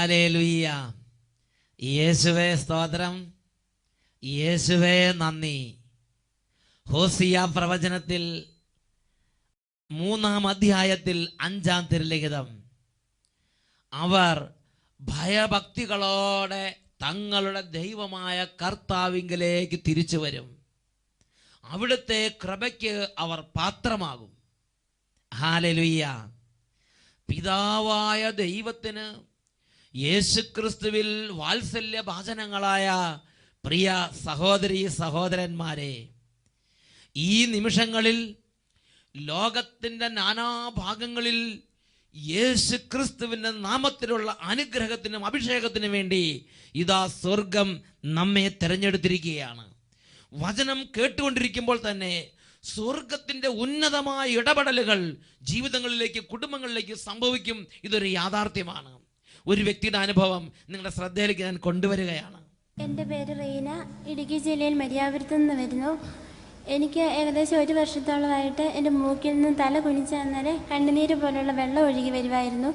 Hallelujah. യേശുവേ സ്തോത്രം, യേശുവേ നന്ദി. ഹോസിയ പ്രവചനത്തിൽ 3-ാം അധ്യായത്തിൽ 5-ാം തിരുലിഖിതം, അവർ ഭയഭക്തികളോടെ തങ്ങളുടെ ദൈവമായ കർത്താവിങ്കലേക്ക് തിരിച്ചു വരും. അവിടുത്തെ കൃപയ്ക്ക് അവർ പാത്രമാകും. ഹല്ലേലൂയ. പിതാവായ ദൈവത്തിന് യേശുക്രിസ്തുവിൽ വാത്സല്യ ഭാജനങ്ങളായ പ്രിയ സഹോദരീ സഹോദരന്മാരെ, ഈ നിമിഷങ്ങളിൽ ലോകത്തിൻ്റെ നാനാഭാഗങ്ങളിൽ യേശുക്രിസ്തുവിൻ്റെ നാമത്തിലുള്ള അനുഗ്രഹത്തിനും അഭിഷേകത്തിനും വേണ്ടി ഇതാ സ്വർഗം നമ്മെ തിരഞ്ഞെടുത്തിരിക്കുകയാണ്. വചനം കേട്ടുകൊണ്ടിരിക്കുമ്പോൾ തന്നെ സ്വർഗത്തിൻ്റെ ഉന്നതമായ ഇടപെടലുകൾ ജീവിതങ്ങളിലേക്ക്, കുടുംബങ്ങളിലേക്ക് സംഭവിക്കും. ഇതൊരു യാഥാർത്ഥ്യമാണ്. ഒരു വ്യക്തിയുടെ അനുഭവം നിങ്ങളുടെ ശ്രദ്ധയിലേക്ക് ഞാൻ കൊണ്ടുവരികയാണ്. എൻ്റെ പേര് റീന, ഇടുക്കി ജില്ലയിൽ മരിയാപുരത്ത് നിന്ന് വരുന്നു. എനിക്ക് ഏകദേശം 1 വർഷത്തോളമായിട്ട് എൻ്റെ മൂക്കിൽ നിന്ന് തല കുനിച്ച് അന്നേരം കണ്ണുനീര് പോലുള്ള വെള്ളം ഒഴുകി വരുമായിരുന്നു.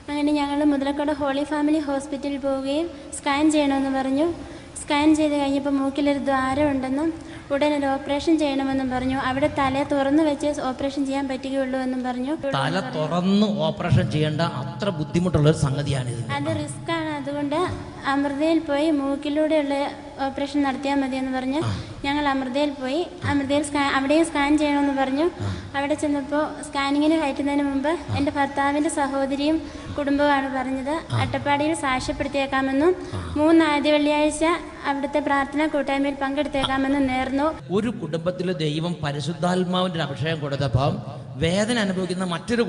അങ്ങനെ ഞങ്ങൾ മുതലക്കോട് ഹോളി ഫാമിലി ഹോസ്പിറ്റലിൽ പോവുകയും സ്കാൻ ചെയ്യണമെന്ന് പറഞ്ഞു. സ്കാൻ ചെയ്ത് കഴിഞ്ഞപ്പോൾ മൂക്കിലൊരു ദ്വാരം ഉണ്ടെന്നും ഉടനെ ഒരു ഓപ്പറേഷൻ ചെയ്യണമെന്നും പറഞ്ഞു. അവിടെ തല തുറന്നു വെച്ച് ഓപ്പറേഷൻ ചെയ്യാൻ പറ്റുകയുള്ളൂ എന്നും പറഞ്ഞു. തല തുറന്ന് ഓപ്പറേഷൻ ചെയ്യേണ്ട അത്ര ബുദ്ധിമുട്ടുള്ള ഒരു സംഗതിയാണിത്. അത് റിസ്ക് ആണ്. അതുകൊണ്ട് അമൃതയിൽ പോയി മൂക്കിലൂടെയുള്ള ഓപ്പറേഷൻ നടത്തിയാൽ മതി എന്ന് പറഞ്ഞ് ഞങ്ങൾ അമൃതയിൽ പോയി. അമൃതയിൽ അവിടെയും സ്കാൻ ചെയ്യണമെന്ന് പറഞ്ഞു. അവിടെ ചെന്നപ്പോൾ സ്കാനിങ്ങിന് കയറ്റുന്നതിന് മുമ്പ് എൻ്റെ ഭർത്താവിൻ്റെ സഹോദരിയും കുടുംബവുമാണ് പറഞ്ഞത് അട്ടപ്പാടിയിൽ സാക്ഷ്യപ്പെടുത്തിയേക്കാമെന്നും 3 ആദ്യ വെള്ളിയാഴ്ച അവിടുത്തെ പ്രാർത്ഥനാ കൂട്ടായ്മയിൽ പങ്കെടുത്തേക്കാമെന്നും നേർന്നു. ഒരു കുടുംബത്തിൽ ദൈവം പരിശുദ്ധാത്മാവിൻ്റെ അഭിഷേകം കൊടുത്തപ്പോൾ വേദന അനുഭവിക്കുന്ന മറ്റൊരു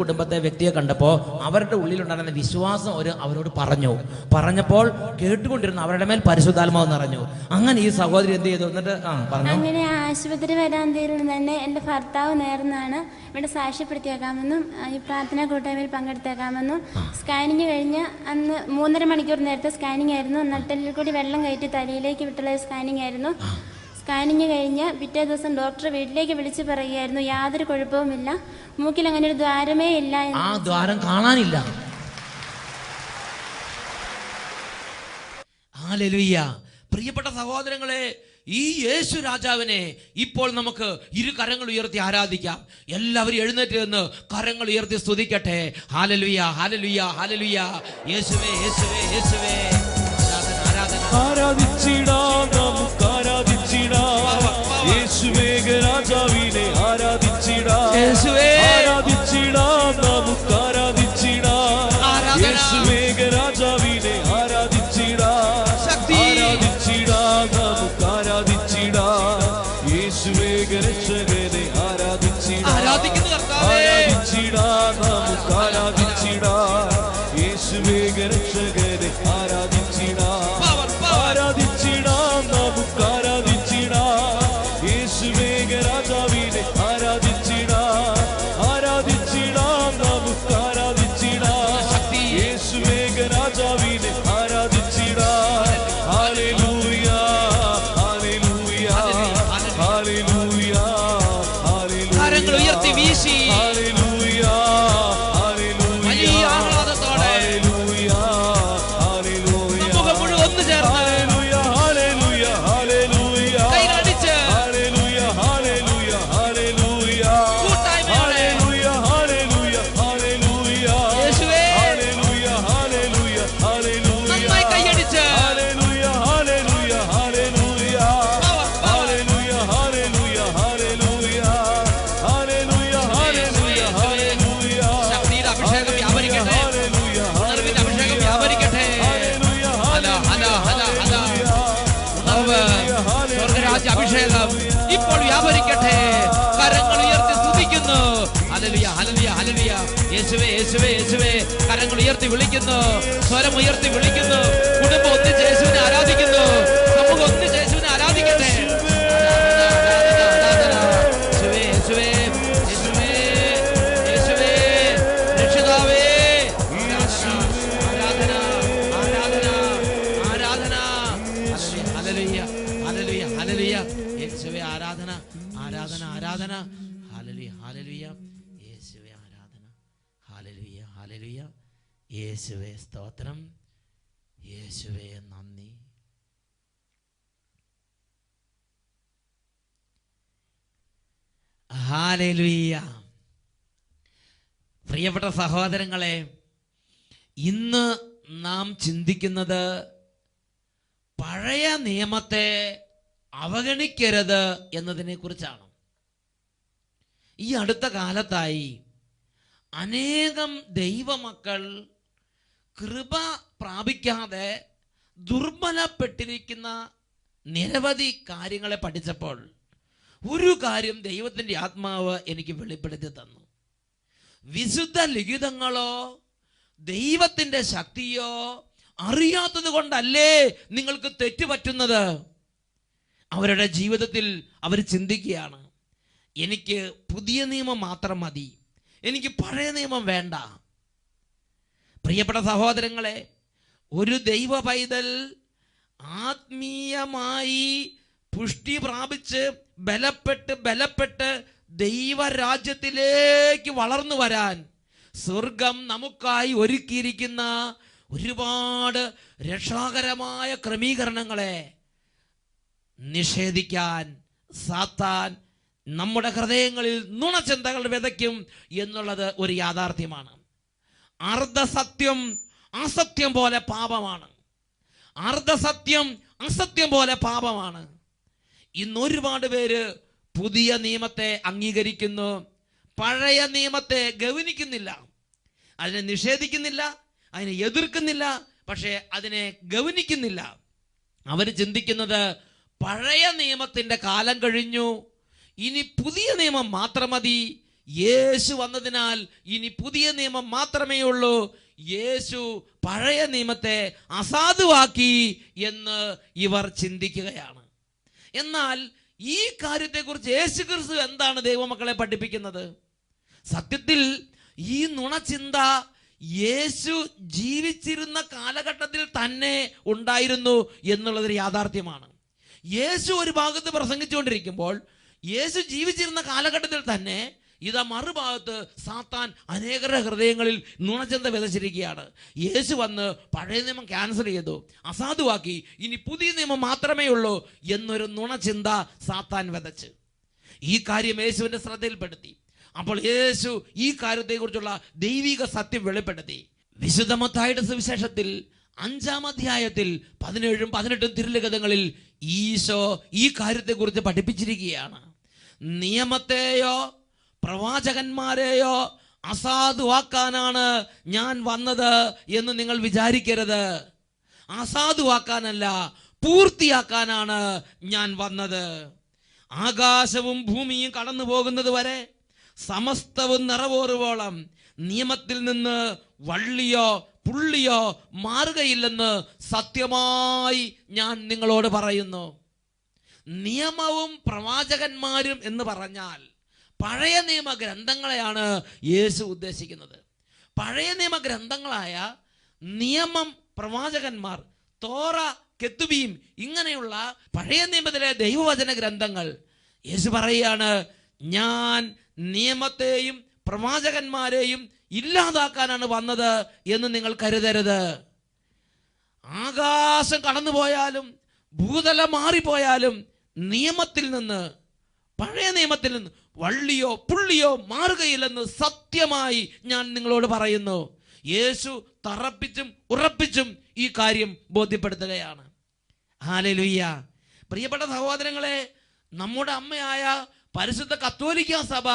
വ്യക്തിയെ കണ്ടപ്പോൾ അവരുടെ ഉള്ളിലുണ്ടായിരുന്ന വിശ്വാസം അവരോട് പറഞ്ഞപ്പോൾ കേട്ടുകൊണ്ടിരുന്ന അവരുടെ മേൽ പരിശുദ്ധാത്മാവ് നിറഞ്ഞു. അങ്ങനെ ഈ സഹോദരി എന്ത് ചെയ്തു? എന്നിട്ട് അങ്ങനെ ആശുപത്രി വരാന്തയിൽ നിന്ന് തന്നെ എൻ്റെ ഭർത്താവ് നേർന്നാണ് ഇവിടെ സാക്ഷ്യപ്പെടുത്തിയേക്കാമെന്നും ഈ പ്രാർത്ഥനാ കൂട്ടായ്മയിൽ പങ്കെടുത്തേക്കാമെന്നും. സ്കാനിങ് കഴിഞ്ഞ് അന്ന് 3.5 മണിക്കൂർ നേരത്തെ സ്കാനിങ് ആയിരുന്നു. നട്ടലിൽ കൂടി വെള്ളം കയറ്റി തലയിലേക്ക് വിട്ടുള്ള സ്കാനിങ് ആയിരുന്നു. സ്കാനിങ് കഴിഞ്ഞ് പിറ്റേ ദിവസം ഡോക്ടർ വീട്ടിലേക്ക് വിളിച്ച് പറയുകയായിരുന്നു യാതൊരു കുഴപ്പവുമില്ല, മൂക്കിൽ അങ്ങനെ ഒരു ദ്വാരമേ ഇല്ല, ആ ദ്വാരം കാണാനില്ല. ഹല്ലേലൂയ. പ്രിയപ്പെട്ട സഹോദരങ്ങളെ, ഈ യേശു രാജാവിനെ ഇപ്പോൾ നമുക്ക് 2 കരങ്ങൾ ഉയർത്തി ആരാധിക്കാം. എല്ലാവരും എഴുന്നേറ്റ് നിന്ന് കരങ്ങൾ ഉയർത്തി സ്തുതിക്കട്ടെ. ഹല്ലേലൂയ, ഹല്ലേലൂയ, ഹല്ലേലൂയ. യേശുവേ, യേശുവേ, യേശുവേ. ആരാധിച്ചിടാം, നമുക്ക് ആരാധിച്ചിടാം. യേശുവേ രാജാവിനെ ആരാധിച്ചിടാം. ആരാധിച്ചിടാം, നമുക്ക് ആരാധിച്ചിടാം. യേശുവേ രാജാവിനെ ആരാധിച്ചിടാം. ആരാധിച്ചിടാം, നമുക്ക് ആരാധിച്ചിടാം. യേശുവേ രക്ഷകനെ ആരാധിച്ചിടാം. ആരാധിച്ചിടാം, നമുക്ക് ആരാധിച്ചിടാം. യേശുവേ രക്ഷകനെ ആരാധിച്ചിടാം. ആരാധിച്ചിടാം, നമുക്ക് ആരാധിച്ചിടാം. യേശുവേ രാജാവിനെ ആരാധിച്ചിടാം. ആരാധിച്ചിടാം, നമുക്ക് ആരാധിച്ചിടാം. യേശുവേ രാജാവിനെ ആരാധിച്ചിടാം. ഹല്ലേലൂയ, ഹല്ലേലൂയ, ഹല്ലേലൂയ, ഹല്ലേലൂയ. കരങ്ങൾ ഉയർത്തി വീശി ഹല്ലേലൂയ, ഹല്ലേലൂയ, വലിയ ആഹ്ലാദത്തോടെ ഹല്ലേലൂയ, ഹല്ലേലൂയ. നമുക്ക് മുഴുവൻ ഒന്ന് ചേർന്ന് ഹല്ലേലൂയ, ഹല്ലേലൂയ, ഹല്ലേലൂയ. കൈയടിച്ച് ഹല്ലേലൂയ, ഹല്ലേലൂയ, ഹല്ലേലൂയ. കൂട്ടായ്മയോടെ ഹല്ലേലൂയ, ഹല്ലേലൂയ, ഹല്ലേലൂയ. യേശുവേ ഹല്ലേലൂയ, ഹല്ലേലൂയ, ഹല്ലേലൂയ. നന്നായി കൈയടിച്ച് ഹല്ലേലൂയ, ഹല്ലേലൂയ, ഹല്ലേലൂയ. ഹല്ലേലൂയ, ഹല്ലേലൂയ, ഹല്ലേലൂയ. ഹല്ലേലൂയ, ഹല്ലേലൂയ, ഹല്ലേലൂയ. ശക്തിയുടെ അഭിഷേകം വ്യാപരിക്കട്ടെ. ഹല്ലേലൂയ, ഉണർവിന്റെ അഭിഷേകം വ്യാപരിക്കട്ടെ. ഹല്ലേലൂയ, ഹല, ഹല, ഹല, ഹല. ഉണർവ്, സ്വർഗ്ഗരാജ്യ അഭിഷേകം ഇപ്പോൾ വ്യാപരിക്കട്ടെ. കരങ്ങൾ ഉയർത്തി സ്തുതിക്കുന്നു. ഹല്ലേലൂയ, ഹല്ലേലൂയ, ഹല്ലേലൂയ. യേശുവേ, യേശുവേ, യേശുവേ. കരങ്ങൾ ഉയർത്തി വിളിക്കുന്നു, സ്വരം ഉയർത്തി വിളിക്കുന്നു. കുടുംബം ഒന്നിച്ച് യേശുവിനെ ആരാധിക്കുന്നു. സമൂഹം ഒന്നിച്ച് യേശുവിനെ ആരാധിക്കട്ടെ. യേശുവേ, യേശുവേ, യേശുവേ, യേശുവേ, രക്ഷിതാവേ. ആരാധന, ആരാധന, ആരാധന. ഹല്ലേലൂയ, ഹല്ലേലൂയ, ഹല്ലേലൂയ. യേശുവേ ആരാധന, ആരാധന, ആരാധന. ഹല്ലേലൂയ, ഹല്ലേലൂയ. യേശുവേ ആരാധന. ഹല്ലേലൂയ, ഹല്ലേലൂയ. യേശുവേ സ്തോത്രം, യേശുവേ നന്ദി. ഹല്ലേലൂയ. പ്രിയപ്പെട്ട സഹോദരങ്ങളെ, ഇന്ന് നാം ചിന്തിക്കുന്നത് പഴയ നിയമത്തെ അവഗണിക്കരുത് എന്നതിനെ കുറിച്ചാണ്. ഈ അടുത്ത കാലത്തായി അനേകം ദൈവമക്കൾ കൃപ പ്രാപിക്കാതെ ദുർബലപ്പെട്ടിരിക്കുന്ന നിരവധി കാര്യങ്ങളെ പഠിച്ചപ്പോൾ ഒരു കാര്യം ദൈവത്തിൻ്റെ ആത്മാവ് എനിക്ക് വെളിപ്പെടുത്തി തന്നു. വിശുദ്ധ ലിഖിതങ്ങളോ ദൈവത്തിൻ്റെ ശക്തിയോ അറിയാത്തത് കൊണ്ടല്ലേ നിങ്ങൾക്ക് തെറ്റുപറ്റുന്നത്. അവരുടെ ജീവിതത്തിൽ അവർ ചിന്തിക്കുകയാണ്, എനിക്ക് പുതിയ നിയമം മാത്രം മതി, എനിക്ക് പഴയ നിയമം വേണ്ട. പ്രിയപ്പെട്ട സഹോദരങ്ങളെ, ഒരു ദൈവ പൈതൽ ആത്മീയമായി പുഷ്ടി പ്രാപിച്ച് ബലപ്പെട്ട് ദൈവരാജ്യത്തിലേക്ക് വളർന്നു വരാൻ സ്വർഗം നമുക്കായി ഒരുക്കിയിരിക്കുന്ന ഒരുപാട് രക്ഷാകരമായ ക്രമീകരണങ്ങളെ നിഷേധിക്കാൻ സാത്താൻ നമ്മുടെ ഹൃദയങ്ങളിൽ നുണചിന്തകൾ വിതയ്ക്കും എന്നുള്ളത് ഒരു യാഥാർത്ഥ്യമാണ്. അർദ്ധസത്യം അസത്യം പോലെ പാപമാണ്. അർദ്ധസത്യം അസത്യം പോലെ പാപമാണ്. ഇന്ന് ഒരുപാട് പേര് പുതിയ നിയമത്തെ അംഗീകരിക്കുന്നു, പഴയ നിയമത്തെ ഗൗനിക്കുന്നില്ല. അതിനെ നിഷേധിക്കുന്നില്ല, അതിനെ എതിർക്കുന്നില്ല, പക്ഷേ അതിനെ ഗൗനിക്കുന്നില്ല. അവർ ചിന്തിക്കുന്നത് പഴയ നിയമത്തിൻ്റെ കാലം കഴിഞ്ഞു, ഇനി പുതിയ നിയമം മാത്രം മതി. യേശു വന്നതിനാൽ ഇനി പുതിയ നിയമം മാത്രമേ ഉള്ളൂ. യേശു പഴയ നിയമത്തെ അസാധുവാക്കി എന്ന് ഇവർ ചിന്തിക്കുകയാണ്. എന്നാൽ ഈ കാര്യത്തെക്കുറിച്ച് യേശു ക്രിസ്തു എന്താണ് ദൈവമക്കളെ പഠിപ്പിക്കുന്നത്? സത്യത്തിൽ ഈ നുണചിന്ത യേശു ജീവിച്ചിരുന്ന കാലഘട്ടത്തിൽ തന്നെ ഉണ്ടായിരുന്നു എന്നുള്ളതൊരു യാഥാർത്ഥ്യമാണ്. യേശു ഒരു ഭാഗത്ത് പ്രസംഗിച്ചുകൊണ്ടിരിക്കുമ്പോൾ യേശു ജീവിച്ചിരുന്ന കാലഘട്ടത്തിൽ തന്നെ ഇതാ മറുഭാഗത്ത് സാത്താൻ അനേകരുടെ ഹൃദയങ്ങളിൽ നുണചിന്ത വിതച്ചിരിക്കുകയാണ്. യേശു വന്ന് പഴയ നിയമം ക്യാൻസൽ ചെയ്തു, അസാധുവാക്കി, ഇനി പുതിയ നിയമം മാത്രമേ ഉള്ളൂ എന്നൊരു നുണചിന്ത സാത്താൻ വിതച്ച് ഈ കാര്യം യേശുവിൻ്റെ ശ്രദ്ധയിൽപ്പെടുത്തി. അപ്പോൾ യേശു ഈ കാര്യത്തെക്കുറിച്ചുള്ള ദൈവിക സത്യം വെളിപ്പെടുത്തി. വിശുദ്ധ മത്തായിയുടെ സുവിശേഷത്തിൽ 5-ാം അധ്യായത്തിൽ 17-18 തിരുലിഖിതങ്ങളിൽ ഈശോ ഈ കാര്യത്തെക്കുറിച്ച് പഠിപ്പിച്ചിരിക്കുകയാണ്. നിയമത്തെയോ പ്രവാചകന്മാരെയോ അസാധുവാക്കാനാണ് ഞാൻ വന്നത് എന്ന് നിങ്ങൾ വിചാരിക്കരുത്. അസാധുവാക്കാനല്ല, പൂർത്തിയാക്കാനാണ് ഞാൻ വന്നത്. ആകാശവും ഭൂമിയും കടന്നു പോകുന്നത് വരെ സമസ്തവും നിറവേറുവോളം നിയമത്തിൽ നിന്ന് വള്ളിയോ പുള്ളിയോ മാറുകയില്ലെന്ന് സത്യമായി ഞാൻ നിങ്ങളോട് പറയുന്നു. നിയമവും പ്രവാചകന്മാരും എന്ന് പറഞ്ഞാൽ പഴയ നിയമ ഗ്രന്ഥങ്ങളെയാണ് യേശു ഉദ്ദേശിക്കുന്നത്. പഴയ നിയമ ഗ്രന്ഥങ്ങളായ നിയമം, പ്രവാചകന്മാർ, തോറ, കെത്തുബീം, ഇങ്ങനെയുള്ള പഴയ നിയമത്തിലെ ദൈവവചന ഗ്രന്ഥങ്ങൾ യേശു പറയുകയാണ്, ഞാൻ നിയമത്തെയും പ്രവാചകന്മാരെയും ഇല്ലാതാക്കാനാണ് വന്നത് എന്ന് നിങ്ങൾ കരുതരുത്. ആകാശം കടന്നുപോയാലും ഭൂതലം മാറിപ്പോയാലും നിയമത്തിൽ നിന്ന്, പഴയ നിയമത്തിൽ നിന്ന് വള്ളിയോ പുള്ളിയോ മാറുകയില്ലെന്ന് സത്യമായി ഞാൻ നിങ്ങളോട് പറയുന്നു. യേശു തറപ്പിച്ചും ഉറപ്പിച്ചും ഈ കാര്യം ബോധ്യപ്പെടുത്തുകയാണ്. ഹല്ലേലൂയ. പ്രിയപ്പെട്ട സഹോദരങ്ങളെ, നമ്മുടെ അമ്മയായ പരിശുദ്ധ കത്തോലിക്കാ സഭ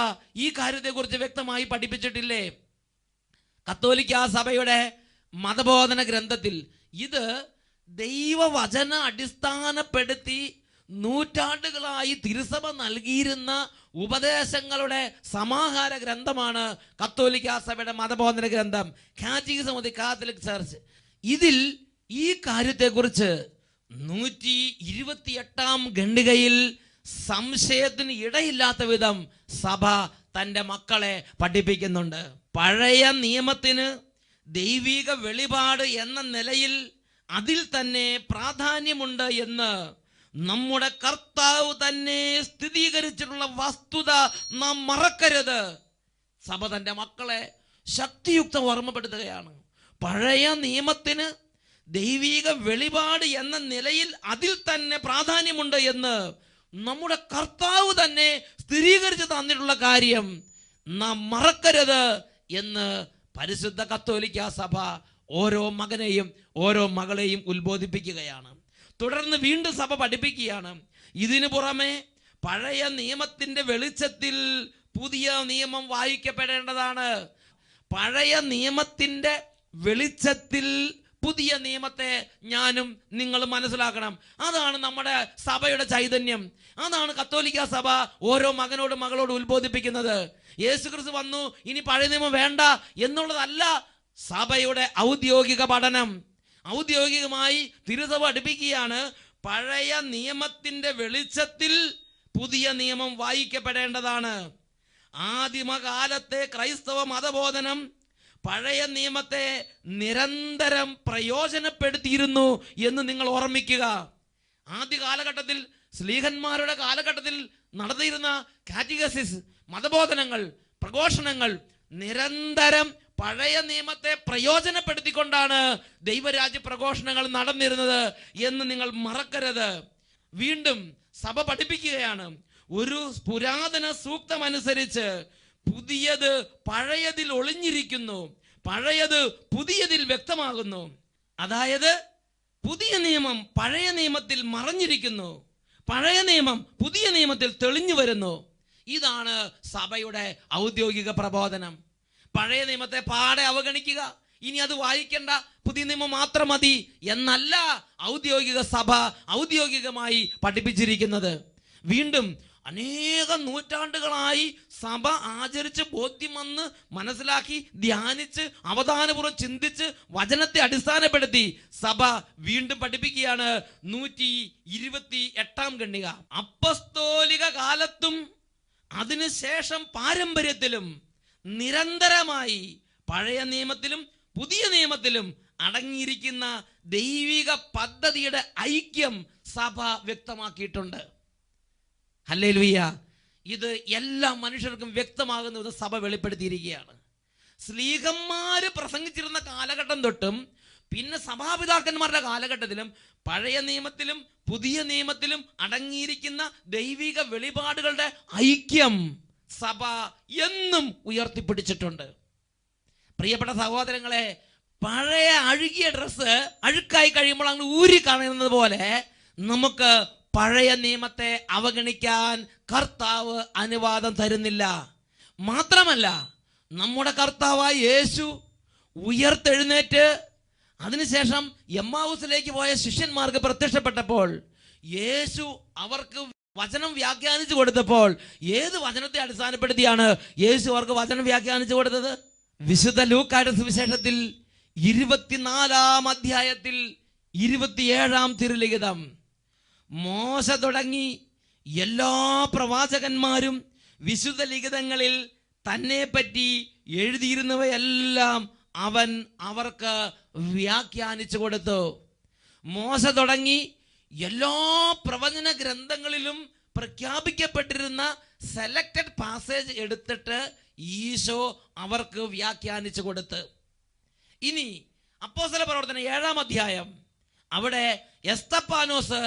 ഈ കാര്യത്തെക്കുറിച്ച് വ്യക്തമായി പഠിപ്പിച്ചിട്ടില്ലേ? കത്തോലിക്കാ സഭയുടെ മതബോധന ഗ്രന്ഥത്തിൽ ഇത് ദൈവവചന അടിസ്ഥാനപ്പെടുത്തി നൂറ്റാണ്ടുകളായി തിരുസഭ നൽകിയിരുന്ന ഉപദേശങ്ങളുടെ സമാഹാര ഗ്രന്ഥമാണ് കത്തോലിക്കാ സഭയുടെ മതബോധന ഗ്രന്ഥം, catechism of the Catholic church. ഇതിൽ ഈ കാര്യത്തെക്കുറിച്ച് 128-ാം ഖണ്ഡികയിൽ സംശയത്തിന് ഇടയില്ലാത്ത വിധം സഭ തൻ്റെ മക്കളെ പഠിപ്പിക്കുന്നുണ്ട്. പഴയ നിയമത്തിന് ദൈവിക വെളിപാട് എന്ന നിലയിൽ അതിൽ തന്നെ പ്രാധാന്യമുണ്ട് എന്ന് നമ്മുടെ കർത്താവ് തന്നെ സ്ഥിരീകരിച്ചിട്ടുള്ള വസ്തുത നാം മറക്കരുത്. സഭ തൻ്റെ മക്കളെ ശക്തിയുക്തം ഓർമ്മപ്പെടുത്തുകയാണ്. പഴയ നിയമത്തിന് ദൈവിക വെളിപാട് എന്ന നിലയിൽ അതിൽ തന്നെ പ്രാധാന്യമുണ്ട് എന്ന് നമ്മുടെ കർത്താവ് തന്നെ സ്ഥിരീകരിച്ച് തന്നിട്ടുള്ള കാര്യം നാം മറക്കരുത് എന്ന് പരിശുദ്ധ കത്തോലിക്ക സഭ ഓരോ മകനെയും ഓരോ മകളെയും ഉത്ബോധിപ്പിക്കുകയാണ്. തുടർന്ന് വീണ്ടും സഭ പഠിപ്പിക്കുകയാണ്, ഇതിനു പുറമെ പഴയ നിയമത്തിന്റെ വെളിച്ചത്തിൽ പുതിയ നിയമം വായിക്കപ്പെടേണ്ടതാണ്. പഴയ നിയമത്തിന്റെ വെളിച്ചത്തിൽ പുതിയ നിയമത്തെ ഞാനും നിങ്ങൾ മനസ്സിലാക്കണം. അതാണ് നമ്മുടെ സഭയുടെ ചൈതന്യം. അതാണ് കത്തോലിക്ക സഭ ഓരോ മകനോടും മകളോടും ഉത്ബോധിപ്പിക്കുന്നത്. യേശുക്രിസ്തു വന്നു, ഇനി പഴയ നിയമം വേണ്ട എന്നുള്ളതല്ല സഭയുടെ ഔദ്യോഗിക പഠനം. ഔദ്യോഗികമായി തിരുസഭ പഠിപ്പിക്കുകയാണ്, പഴയ നിയമത്തിന്റെ വെളിച്ചത്തിൽ പുതിയ നിയമം വായിക്കപ്പെടേണ്ടതാണ്. ആദിമകാലത്തെ ക്രൈസ്തവ മതബോധനം പഴയ നിയമത്തെ നിരന്തരം പ്രയോജനപ്പെടുത്തിയിരുന്നു എന്ന് നിങ്ങൾ ഓർമ്മിക്കുക. ആദ്യ കാലഘട്ടത്തിൽ, ശ്ലീഹന്മാരുടെ കാലഘട്ടത്തിൽ നടത്തിയിരുന്ന കാറ്റഗസിസ്, മതബോധനങ്ങൾ, പ്രഘോഷണങ്ങൾ നിരന്തരം പഴയ നിയമത്തെ പ്രയോജനപ്പെടുത്തിക്കൊണ്ടാണ് ദൈവരാജ്യ പ്രഘോഷണങ്ങൾ നടന്നിരുന്നത് എന്ന് നിങ്ങൾ മറക്കരുത്. വീണ്ടും സഭ പഠിപ്പിക്കുകയാണ്, ഒരു പുരാതന സൂക്തം അനുസരിച്ച് പുതിയത് പഴയതിൽ ഒളിഞ്ഞിരിക്കുന്നു, പഴയത് പുതിയതിൽ വ്യക്തമാകുന്നു. അതായത് പുതിയ നിയമം പഴയ നിയമത്തിൽ മറഞ്ഞിരിക്കുന്നു, പഴയ നിയമം പുതിയ നിയമത്തിൽ തെളിഞ്ഞു വരുന്നു. ഇതാണ് സഭയുടെ ഔദ്യോഗിക പ്രബോധനം. പഴയ നിയമത്തെ പാടെ അവഗണിക്കുക, ഇനി അത് വായിക്കേണ്ട, പുതിയ നിയമം മാത്രം മതി എന്നല്ല ഔദ്യോഗിക സഭ ഔദ്യോഗികമായി പഠിപ്പിച്ചിരിക്കുന്നത്. വീണ്ടും അനേകം നൂറ്റാണ്ടുകളായി സഭ ആചരിച്ച് ബോധ്യം വന്ന് മനസ്സിലാക്കി ധ്യാനിച്ച് അവധാനപൂർവ്വം ചിന്തിച്ച് വചനത്തെ അടിസ്ഥാനപ്പെടുത്തി സഭ വീണ്ടും പഠിപ്പിക്കുകയാണ്. 128 ഖണ്ഡിക, അപ്പസ്തോലിക കാലത്തും അതിനുശേഷം പാരമ്പര്യത്തിലും നിരന്തരമായി പഴയ നിയമത്തിലും പുതിയ നിയമത്തിലും അടങ്ങിയിരിക്കുന്ന ദൈവിക പദ്ധതിയുടെ ഐക്യം സഭ വ്യക്തമാക്കിയിട്ടുണ്ട്. ഹല്ലേലൂയ. ഇത് എല്ലാ മനുഷ്യർക്കും വ്യക്തമാകുന്നത് സഭ വെളിപ്പെടുത്തിയിരിക്കുകയാണ്. ശ്ലീഹന്മാര് പ്രസംഗിച്ചിരുന്ന കാലഘട്ടം തൊട്ടും പിന്നെ സഭാപിതാക്കന്മാരുടെ കാലഘട്ടത്തിലും പഴയ നിയമത്തിലും പുതിയ നിയമത്തിലും അടങ്ങിയിരിക്കുന്ന ദൈവിക വെളിപാടുകളുടെ ഐക്യം സഭ എന്നും ഉയർത്തിപ്പിടിച്ചിട്ടുണ്ട്. പ്രിയപ്പെട്ട സഹോദരങ്ങളെ, പഴയ അഴുകിയ ഡ്രസ്സ് അഴുക്കായി കഴിയുമ്പോൾ അങ്ങ് ഊരി കാണുന്നത് പോലെ നമുക്ക് പഴയ നിയമത്തെ അവഗണിക്കാൻ കർത്താവ് അനുവാദം തരുന്നില്ല. മാത്രമല്ല, നമ്മുടെ കർത്താവായ യേശു ഉയർത്തെഴുന്നേറ്റ് അതിനുശേഷം എമ്മാവൂസിലേക്ക് പോയ ശിഷ്യന്മാർക്ക് പ്രത്യക്ഷപ്പെട്ടപ്പോൾ യേശു അവർക്ക് വചനം വ്യാഖ്യാനിച്ചു കൊടുത്തപ്പോൾ ഏത് വചനത്തെ അടിസ്ഥാനപ്പെടുത്തിയാണ് യേശു അവർക്ക് വചനം വ്യാഖ്യാനിച്ചു കൊടുത്തത്? വിശുദ്ധ ലൂക്കായുടെ സുവിശേഷത്തിൽ 24-ാം അധ്യായത്തിൽ 27-ാം തിരുലിഖിതം, മോശ തുടങ്ങി എല്ലാ പ്രവാചകന്മാരും വിശുദ്ധ ലിഖിതങ്ങളിൽ തന്നെ പറ്റി എഴുതിയിരുന്നവയെല്ലാം അവൻ അവർക്ക് വ്യാഖ്യാനിച്ചു കൊടുത്തു. മോശ തുടങ്ങി എല്ലാ പ്രവചന ഗ്രന്ഥങ്ങളിലും പ്രഖ്യാപിക്കപ്പെട്ടിരുന്ന സെലക്റ്റഡ് പാസേജ് എടുത്തിട്ട് ഈശോ അവർക്ക് വ്യാഖ്യാനിച്ചു കൊടുത്ത്. ഇനി അപ്പോസ്തല പ്രവർത്തനം 7-ാം അധ്യായം, അവിടെ എസ്തപ്പാനോസ്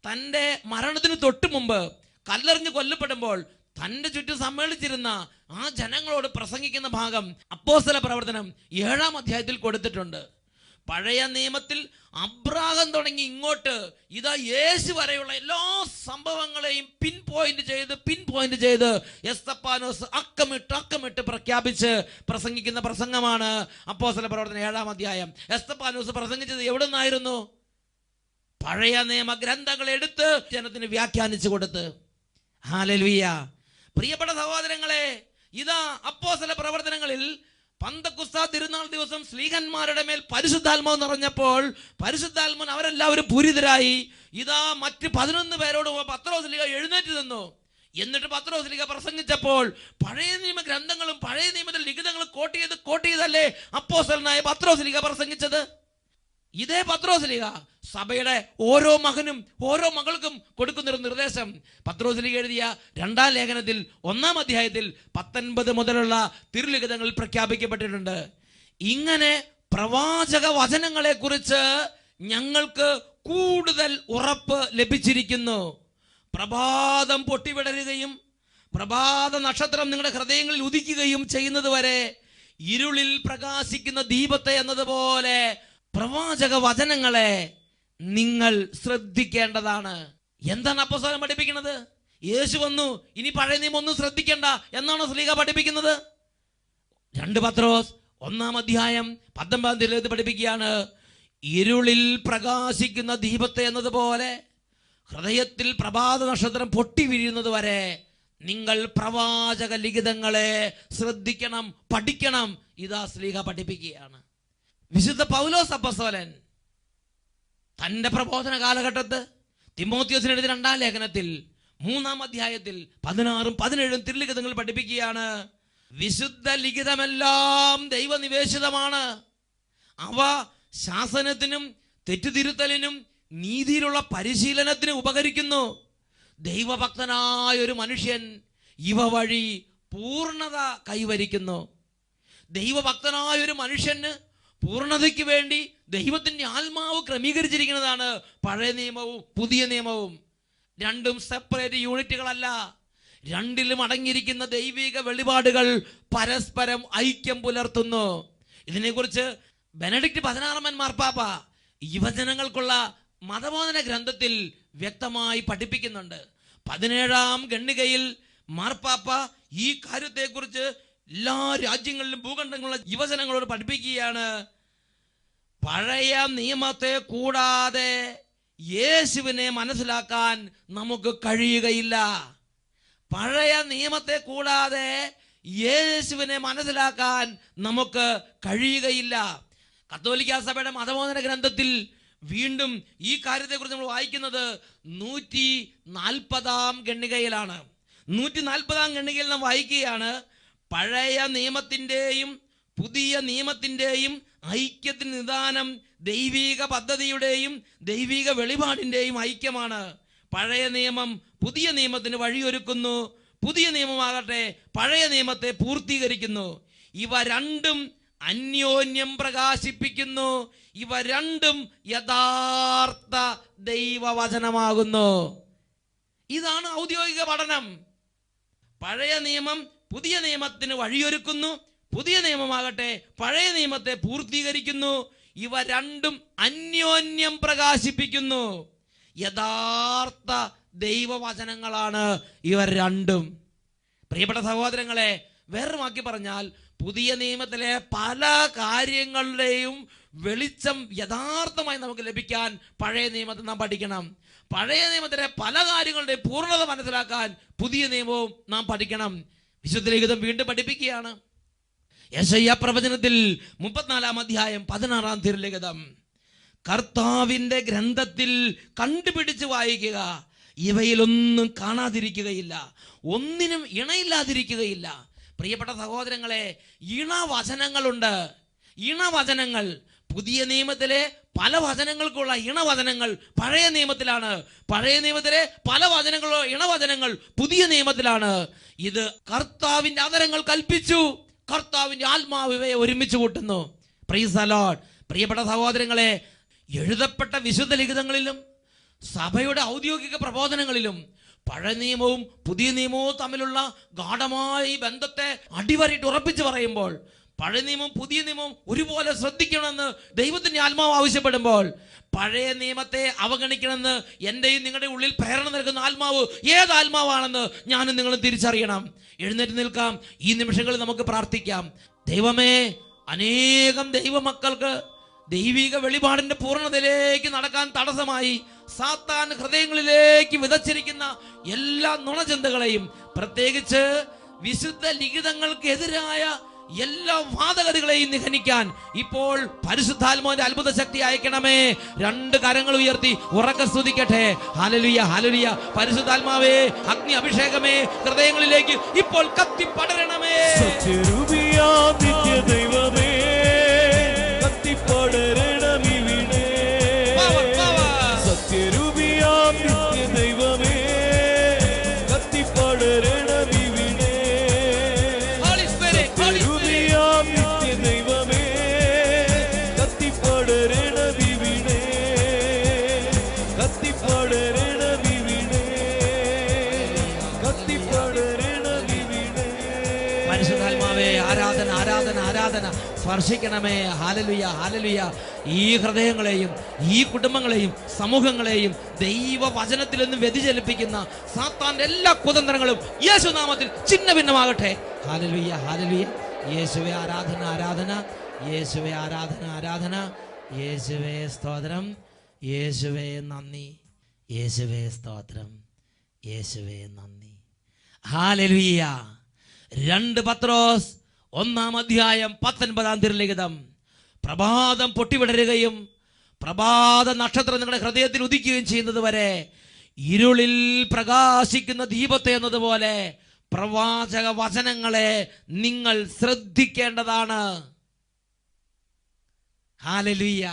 തൻ്റെ മരണത്തിന് തൊട്ടു മുമ്പ് കല്ലെറിഞ്ഞ് കൊല്ലപ്പെടുമ്പോൾ തൻ്റെ ചുറ്റും സമ്മേളിച്ചിരുന്ന ആ ജനങ്ങളോട് പ്രസംഗിക്കുന്ന ഭാഗം അപ്പോസ്തല പ്രവർത്തനം 7-ാം അധ്യായത്തിൽ കൊടുത്തിട്ടുണ്ട്. പഴയ നിയമത്തിൽ അബ്രാഹം തുടങ്ങി ഇങ്ങോട്ട് ഇതാ യേശു വരെയുള്ള എല്ലാ സംഭവങ്ങളെയും പിൻ പോയിന്റ് ചെയ്ത് എസ്തപ്പാനോസ് അക്കമിട്ട് പ്രഖ്യാപിച്ച് പ്രസംഗിക്കുന്ന പ്രസംഗമാണ് അപ്പോസ്തല പ്രവർത്തനം 7-ാം അധ്യായം. എസ്തപ്പാനോസ് പ്രസംഗിച്ചത് എവിടെ നിന്നായിരുന്നു? പഴയ നിയമ ഗ്രന്ഥങ്ങൾ എടുത്ത് ജനത്തിന് വ്യാഖ്യാനിച്ചു കൊടുത്ത്. ഹല്ലേലൂയ. പ്രിയപ്പെട്ട സഹോദരങ്ങളെ, ഇതാ അപ്പോസ്തല പ്രവർത്തനങ്ങളിൽ പന്തക്കുസ്ത തിരുനാൾ ദിവസം ശ്ലീഹന്മാരുടെ മേൽ പരിശുദ്ധാത്മാവ് നിറഞ്ഞപ്പോൾ പരിശുദ്ധാത്മാൻ അവരെല്ലാവരും പൂരിതരായി. ഇതാ മറ്റ് 11 പേരോട് പത്രോസ്ലീഹ എഴുന്നേറ്റ് നിന്നു. എന്നിട്ട് പത്രോസ്ലീഹ പ്രസംഗിച്ചപ്പോൾ പഴയ നിയമ ഗ്രന്ഥങ്ങളും പഴയ നിയമത്തിൽ ലിഖിതങ്ങളും കോട്ട് ചെയ്തല്ലേ അപ്പോസ്തലനായ പത്രോസ്ലീഹ പ്രസംഗിച്ചത്? ഇതേ പത്രോസ്ലീഹ സഭയുടെ ഓരോ മകനും ഓരോ മകൾക്കും കൊടുക്കുന്നൊരു നിർദ്ദേശം പത്രോസ്ലീഹ എഴുതിയ 2-ാം ലേഖനത്തിൽ 1-ാം അധ്യായത്തിൽ 19 മുതലുള്ള തിരുലിഖിതങ്ങളിൽ പ്രഖ്യാപിക്കപ്പെട്ടിട്ടുണ്ട്. ഇങ്ങനെ പ്രവാചക വചനങ്ങളെ കുറിച്ച് ഞങ്ങൾക്ക് കൂടുതൽ ഉറപ്പ് ലഭിച്ചിരിക്കുന്നു. പ്രഭാതം പൊട്ടിവിടരുകയും പ്രഭാത നക്ഷത്രം നിങ്ങളുടെ ഹൃദയങ്ങളിൽ ഉദിക്കുകയും ചെയ്യുന്നത് വരെ ഇരുളിൽ പ്രകാശിക്കുന്ന ദീപത്തെ എന്നതുപോലെ പ്രവാചക വചനങ്ങളെ നിങ്ങൾ ശ്രദ്ധിക്കേണ്ടതാണ്. എന്താണ് അപ്പോസ്തലൻ പഠിപ്പിക്കുന്നത്? യേശു വന്നു, ഇനി പഴയ നിയമം ഒന്നും ശ്രദ്ധിക്കേണ്ട എന്നാണോ ശ്ലീഹ പഠിപ്പിക്കുന്നത്? 2 പത്രോസ് 1-ാം അധ്യായം 19-ാം തിരുവചനത്തിൽ പഠിപ്പിക്കുകയാണ്, ഇരുളിൽ പ്രകാശിക്കുന്ന ദീപത്തെ എന്നതുപോലെ ഹൃദയത്തിൽ പ്രഭാത നക്ഷത്രം പൊട്ടി വീഴുന്നത് വരെ നിങ്ങൾ പ്രവാചക ലിഖിതങ്ങളെ ശ്രദ്ധിക്കണം, പഠിക്കണം. ഇതാ ശ്ലീഹ പഠിപ്പിക്കുകയാണ്. വിശുദ്ധ പൗലോസ് അപ്പോസ്തലൻ തന്റെ പ്രബോധന കാലഘട്ടത്ത് തിമോത്തിയോസിന് എഴുതിയ 2-ാം ലേഖനത്തിൽ 3-ാം അധ്യായത്തിൽ 16-ഉം 17-ഉം തിരുലിഖിതങ്ങൾ പഠിപ്പിക്കുകയാണ്, വിശുദ്ധ ലിഖിതമെല്ലാം ദൈവനിവേശിതമാണ്. അവ ശാസനത്തിനും തെറ്റുതിരുത്തലിനും നീതിയിലുള്ള പരിശീലനത്തിനും ഉപകരിക്കുന്നു. ദൈവഭക്തനായ ഒരു മനുഷ്യൻ ഇവ വഴി പൂർണ്ണത കൈവരിക്കുന്നു. ദൈവഭക്തനായ ഒരു മനുഷ്യന് പൂർണ്ണതയ്ക്ക് വേണ്ടി ദൈവത്തിന്റെ ആത്മാവ് ക്രമീകരിച്ചിരിക്കുന്നതാണ് പഴയ നിയമവും പുതിയ നിയമവും. രണ്ടും സെപ്പറേറ്റ് യൂണിറ്റുകളല്ല. രണ്ടിലും അടങ്ങിയിരിക്കുന്ന ദൈവിക വെളിപാടുകൾ പരസ്പരം ഐക്യം പുലർത്തുന്നു. ഇതിനെക്കുറിച്ച് ബെനഡിക്റ്റ് 16-ാമൻ മാർപ്പാപ്പ യുവജനങ്ങൾക്കുള്ള മതബോധന ഗ്രന്ഥത്തിൽ വ്യക്തമായി പഠിപ്പിക്കുന്നുണ്ട്. 17-ാം ഖണ്ഡികയിൽ മാർപ്പാപ്പ ഈ കാര്യത്തെക്കുറിച്ച് എല്ലാ രാജ്യങ്ങളിലും ഭൂഖണ്ഡങ്ങളുള്ള യുവജനങ്ങളോട് പഠിപ്പിക്കുകയാണ്. പഴയ നിയമത്തെ കൂടാതെ യേശുവിനെ മനസ്സിലാക്കാൻ നമുക്ക് കഴിയുകയില്ല. പഴയ നിയമത്തെ കൂടാതെ യേശുവിനെ മനസ്സിലാക്കാൻ നമുക്ക് കഴിയുകയില്ല. കത്തോലിക്കാ സഭയുടെ മതബോധന ഗ്രന്ഥത്തിൽ വീണ്ടും ഈ കാര്യത്തെക്കുറിച്ച് നമ്മൾ വായിക്കുന്നത് 140-ാം ഖണ്ഡികയിലാണ്. 140-ാം ഖണ്ഡികയിൽ നാം വായിക്കുകയാണ്, പഴയ നിയമത്തിൻ്റെയും പുതിയ നിയമത്തിൻ്റെയും ഐക്യത്തിന് നിദാനം ദൈവിക പദ്ധതിയുടെയും ദൈവിക വെളിപാടിൻ്റെയും ഐക്യമാണ്. പഴയ നിയമം പുതിയ നിയമത്തിന് വഴിയൊരുക്കുന്നു, പുതിയ നിയമമാകട്ടെ പഴയ നിയമത്തെ പൂർത്തീകരിക്കുന്നു. ഇവ രണ്ടും അന്യോന്യം പ്രകാശിപ്പിക്കുന്നു. ഇവ രണ്ടും യഥാർത്ഥ ദൈവവചനമാകുന്നു. ഇതാണ് ഔദ്യോഗിക പഠനം. പഴയ നിയമം പുതിയ നിയമത്തിന് വഴിയൊരുക്കുന്നു, പുതിയ നിയമമാകട്ടെ പഴയ നിയമത്തെ പൂർത്തീകരിക്കുന്നു. ഇവ രണ്ടും അന്യോന്യം പ്രകാശിപ്പിക്കുന്നു. യഥാർത്ഥ ദൈവവചനങ്ങളാണ് ഇവർ രണ്ടും. പ്രിയപ്പെട്ട സഹോദരങ്ങളെ, വേറെ വാക്കി പറഞ്ഞാൽ പുതിയ നിയമത്തിലെ പല കാര്യങ്ങളുടെയും വെളിച്ചം യഥാർത്ഥമായി നമുക്ക് ലഭിക്കാൻ പഴയ നിയമത്തിൽ നാം പഠിക്കണം. പഴയ നിയമത്തിലെ പല കാര്യങ്ങളുടെയും പൂർണ്ണത മനസ്സിലാക്കാൻ പുതിയ നിയമവും നാം പഠിക്കണം. വിശുദ്ധ ലിഖിതം വീണ്ടും പഠിപ്പിക്കുകയാണ്. യെശയ്യാ പ്രവചനത്തിൽ 34-ാം അധ്യായം 16-ാം തിരുലിഖിതം, കർത്താവിന്റെ ഗ്രന്ഥത്തിൽ കണ്ടുപിടിച്ച് വായിക്കുക, ഇവയിലൊന്നും കാണാതിരിക്കുകയില്ല, ഒന്നിനും ഇണയില്ലാതിരിക്കുകയില്ല. പ്രിയപ്പെട്ട സഹോദരങ്ങളെ, ഇണവചനങ്ങളുണ്ട്. ഇണവചനങ്ങൾ പുതിയ നിയമത്തിലെ പല വചനങ്ങൾക്കുള്ള ഇണവചനങ്ങൾ പഴയ നിയമത്തിലാണ്. പഴയ നിയമത്തിലെ പല വചനങ്ങളോ ഇണവചനങ്ങൾ പുതിയ നിയമത്തിലാണ്. ഇത് കർത്താവിന്റെ അധരങ്ങൾ കൽപ്പിച്ചു, കർത്താവിന്റെ ആത്മാവ് ഇവയെ ഒരുമിച്ച് കൂട്ടുന്നു. Praise the Lord. പ്രിയപ്പെട്ട സഹോദരങ്ങളെ, എഴുതപ്പെട്ട വിശുദ്ധ ലിഖിതങ്ങളിലും സഭയുടെ ഔദ്യോഗിക പ്രബോധനങ്ങളിലും പഴയ നിയമവും പുതിയ നിയമവും തമ്മിലുള്ള ഗാഢമായ ഈ ബന്ധത്തെ അടിവരയിട്ട് ഉറപ്പിച്ച് പറയുമ്പോൾ, പഴയ നിയമവും പുതിയ നിയമവും ഒരുപോലെ ശ്രദ്ധിക്കണമെന്ന് ദൈവത്തിന്റെ ആത്മാവ് ആവശ്യപ്പെടുമ്പോൾ, പഴയ നിയമത്തെ അവഗണിക്കണമെന്ന് എന്റെയും നിങ്ങളുടെ ഉള്ളിൽ പ്രേരണ നൽകുന്ന ആത്മാവ് ഏത് ആത്മാവാണെന്ന് ഞാനും നിങ്ങളും തിരിച്ചറിയണം. എഴുന്നേറ്റ് നിൽക്കാം. ഈ നിമിഷങ്ങളിൽ നമുക്ക് പ്രാർത്ഥിക്കാം. ദൈവമേ, അനേകം ദൈവമക്കൾക്ക് ദൈവിക വെളിപാടിന്റെ പൂർണ്ണതയിലേക്ക് നടക്കാൻ തടസ്സമായി സാത്താൻ ഹൃദയങ്ങളിലേക്ക് വിതച്ചിരിക്കുന്ന എല്ലാ നുണചിന്തകളെയും, പ്രത്യേകിച്ച് വിശുദ്ധ ലിഖിതങ്ങൾക്കെതിരായ എല്ലാ വാദഗതികളെയും നിഹനിക്കാൻ ഇപ്പോൾ പരിശുദ്ധാത്മാവിന്റെ അത്ഭുത ശക്തി അയക്കണമേ. 2 കരങ്ങൾ ഉയർത്തി ഉറക്കെ സ്തുതിക്കട്ടെ. ഹല്ലേലൂയ, ഹല്ലേലൂയ. പരിശുദ്ധാത്മാവേ, അഗ്നി അഭിഷേകമേ, ഹൃദയങ്ങളിലേക്ക് ഇപ്പോൾ കത്തി പടരണമേ. സത്യരൂപിയാം നിത്യദൈവമേ, കത്തിപ്പടരണമിവിടെ. സത്യരൂപിയാം നിത്യദൈവമേ, കത്തിപ്പടരണമിവിടെ. സത്യരൂപിയാം നിത്യദൈവമേ, ആരാധന. സ്പർശിക്കണമേ. ഹല്ലേലൂയ, ഹല്ലേലൂയ. ഈ ഹൃദയങ്ങളെയും ഈ കുടുംബങ്ങളെയും സമൂഹങ്ങളെയും ദൈവവചനത്തിൽ നിന്ന് വ്യതിചലിപ്പിക്കുന്ന സാത്താന്റെ എല്ലാ കുതന്ത്രങ്ങളും യേശുനാമത്തിൽ ചിന്ന ഭിന്നമാകട്ടെ. ഹല്ലേലൂയ, ഹല്ലേലൂയ. യേശുവേ ആരാധന, ആരാധന. യേശുവേ ആരാധന, ആരാധന. യേശുവേ സ്തോത്രം. യേശുവേ നന്ദി. യേശുവേ സ്തോത്രം. യേശുവേ നന്ദി. ഹല്ലേലൂയ. 2 പത്രോസ് 1 അധ്യായം 19 തിരുലിഖിതം. പ്രഭാതം പൊട്ടിവിടരുകയും പ്രഭാത നക്ഷത്രം നിങ്ങളുടെ ഹൃദയത്തിൽ ഉദിക്കുകയും ചെയ്യുന്നത് വരെ ഇരുളിൽ പ്രകാശിക്കുന്ന ദീപത്തെ എന്നതുപോലെ പ്രവാചക വചനങ്ങളെ നിങ്ങൾ ശ്രദ്ധിക്കേണ്ടതാണ്. ഹല്ലേലൂയ.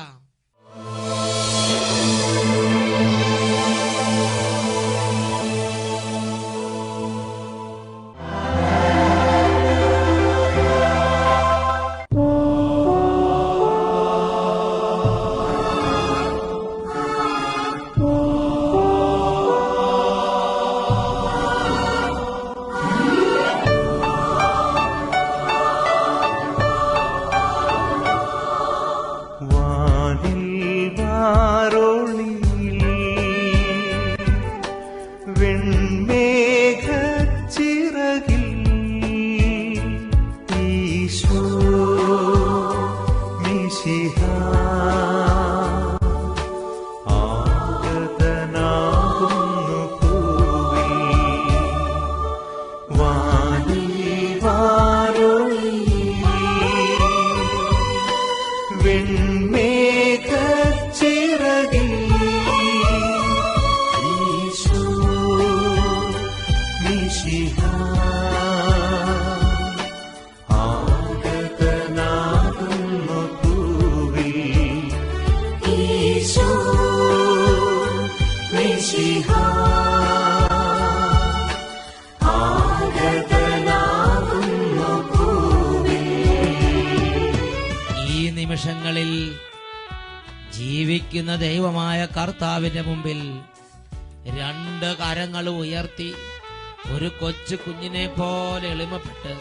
നിമിഷങ്ങളിൽ ജീവിക്കുന്ന ദൈവമായ കർത്താവിന്റെ മുമ്പിൽ 2 കരങ്ങൾ ഉയർത്തി ഒരു കൊച്ചു കുഞ്ഞിനെ പോലെ എളിമപ്പെട്ട്,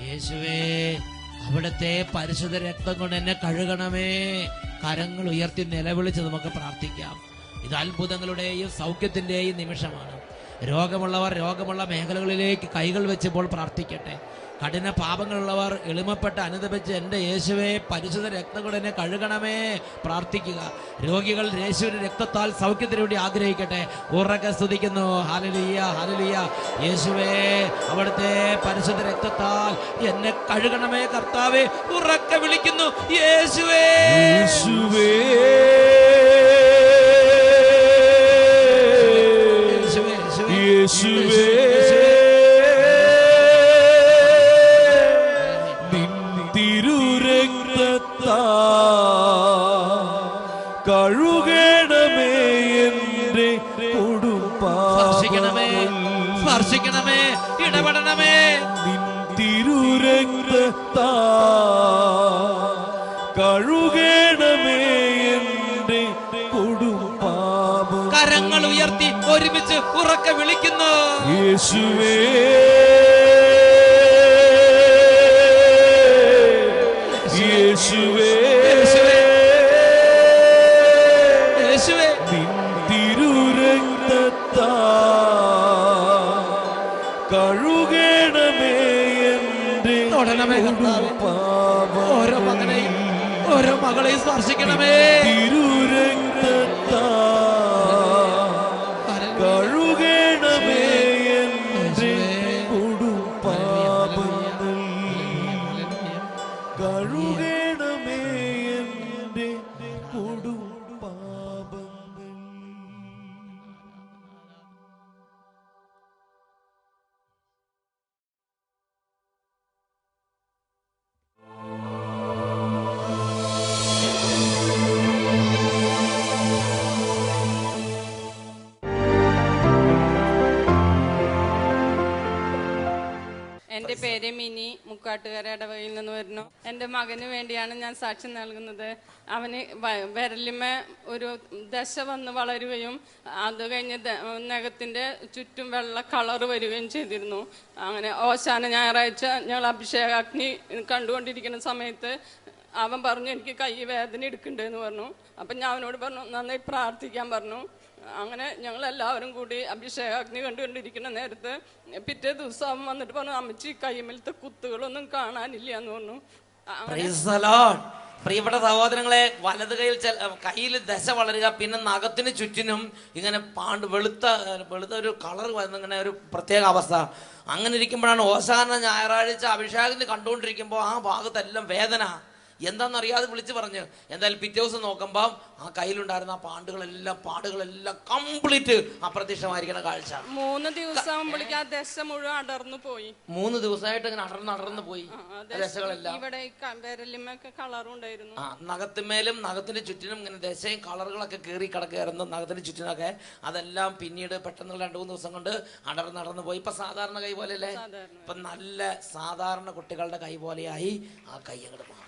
യേശുവേ അവിടുത്തെ പരിശുദ്ധ രക്തം കൊണ്ട് എന്നെ കഴുകണമേ, കരങ്ങൾ ഉയർത്തി നിലവിളിച്ച് നമുക്ക് പ്രാർത്ഥിക്കാം. ഇത് അത്ഭുതങ്ങളുടെയും സൗഖ്യത്തിന്റെയും നിമിഷമാണ്. രോഗമുള്ളവർ രോഗമുള്ള മേഖലകളിലേക്ക് കൈകൾ വെച്ചപ്പോൾ പ്രാർത്ഥിക്കട്ടെ. കഠിന പാപങ്ങളുള്ളവർ എളിമപ്പെട്ട് അനുദപിച്ച് എൻ്റെ യേശുവേ പരിശുദ്ധ രക്തം കൊണ്ട് എന്നെ കഴുകണമേ പ്രാർത്ഥിക്കുക. രോഗികൾ യേശുവിന്റെ രക്തത്താൽ സൗഖ്യത്തിന് വേണ്ടി ആഗ്രഹിക്കട്ടെ. ഉറക്കെ സ്തുതിക്കുന്നു. ഹല്ലേലൂയ, ഹല്ലേലൂയ. യേശുവേ അവിടുത്തെ പരിശുദ്ധ രക്തത്താൽ എന്നെ കഴുകണമേ കർത്താവേ. ഉറക്കെ വിളിക്കുന്നു, യേശുവേ, യേശുവേ, യേശുവേ, നിൻ തിരുരക്തത്താൽ കഴുകണമേ എൻ്റെ സ്പർശിക്കണമേ, സ്പർശിക്കണമേ, ഇടപെടണമേ. നിൻ തിരുരക്തത്താൽ കഴുകണമേ എൻ്റെ കൊടുപ്പാപം. കരങ്ങൾ ഉയർത്തി ഒരുമിച്ച് ഉറക്കെ വിളിക്കുന്നു, യേശുവേ, യേശുവേ, യേശുവേ, നിൻ തിരുരക്തത്താൽ കഴുകണമേ എൻ്റെ കൊടുപ്പാപം. ഓരോ മകനെയും ഓരോ മകളെയും സ്പർശിക്കണമേ. തിരുരക്തത്താൽ കഴുകണമേ എൻ്റെ കൊടുപ്പാപങ്ങൾ. കഴുകണമേ എൻ്റെ കൊടുപ്പാപങ്ങൾ. എൻ്റെ പേര് മിനി, മുക്കാട്ടുകര ഇടവകയിൽ നിന്ന് വരുന്നു. എൻ്റെ മകന് വേണ്ടിയാണ് ഞാൻ സാക്ഷ്യം നൽകുന്നത്. അവന് വിരലിമ ഒരു ദശ വന്ന് വളരുകയും അത് കഴിഞ്ഞ് നഖത്തിൻ്റെ ചുറ്റും വെള്ള കളർ വരികയും ചെയ്തിരുന്നു. അങ്ങനെ ഓശാന ഞായറാഴ്ച ഞങ്ങൾ അഭിഷേകാഗ്നി കണ്ടുകൊണ്ടിരിക്കുന്ന സമയത്ത് അവൻ പറഞ്ഞു എനിക്ക് കൈ വേദന എടുക്കണ്ടെന്ന് പറഞ്ഞു. അപ്പം ഞാൻ അവനോട് പറഞ്ഞു നന്നായി പ്രാർത്ഥിക്കാൻ പറഞ്ഞു. അങ്ങനെ ഞങ്ങളെല്ലാവരും കൂടി അഭിഷേകാഗ്നി കണ്ടുകൊണ്ടിരിക്കുന്ന നേരത്ത് പിറ്റേ ദിവസം അവൻ വന്നിട്ട് പറഞ്ഞു അമ്മച്ചി കൈമേലത്തെ കുത്തുകളൊന്നും കാണാനില്ല എന്ന് പറഞ്ഞു. പ്രിയപ്പെട്ട സഹോദരങ്ങളെ, വലത് കയ്യിൽ ദശ വളരുക, പിന്നെ നഖത്തിന് ചുറ്റിനും ഇങ്ങനെ വെളുത്ത ഒരു കളർ വരുന്ന ഇങ്ങനെ ഒരു പ്രത്യേക അവസ്ഥ. അങ്ങനെ ഇരിക്കുമ്പോഴാണ് ഓശാന ഞായറാഴ്ച അഭിഷേകത്തിന് കണ്ടുകൊണ്ടിരിക്കുമ്പോൾ ആ ഭാഗത്തെല്ലാം വേദന എന്താണെന്നറിയാതെ വിളിച്ചു പറഞ്ഞു. എന്തായാലും പിറ്റേ ദിവസം നോക്കുമ്പോൾ ആ കയ്യിലുണ്ടായിരുന്ന ആ പാടുകളെല്ലാം കംപ്ലീറ്റ് അപ്രത്യക്ഷമായിരിക്കുന്ന കാഴ്ച. 3 ദിവസം ദശ മുഴുവൻ അടർന്നു പോയി. 3 ദിവസമായിട്ട് ഇങ്ങനെ അടർന്നു പോയി ദശകളെല്ലാം. ഇവിടെ വിരലിമൊക്കെ കളറും ഉണ്ടായിരുന്നു. നഖത്തിന്മേലും നഖത്തിന്റെ ചുറ്റിനും ഇങ്ങനെ ദശയും കളറുകളൊക്കെ കയറി കിടക്കുകയായിരുന്നു നഖത്തിന്റെ ചുറ്റിനൊക്കെ. അതെല്ലാം പിന്നീട് പെട്ടെന്നുള്ള 2-3 ദിവസം കൊണ്ട് അടർന്നു പോയി. ഇപ്പൊ സാധാരണ കൈ പോലെയല്ലേ? ഇപ്പൊ നല്ല സാധാരണ കുട്ടികളുടെ കൈ പോലെയായി ആ കൈ അങ്ങോട്ട് മാറി.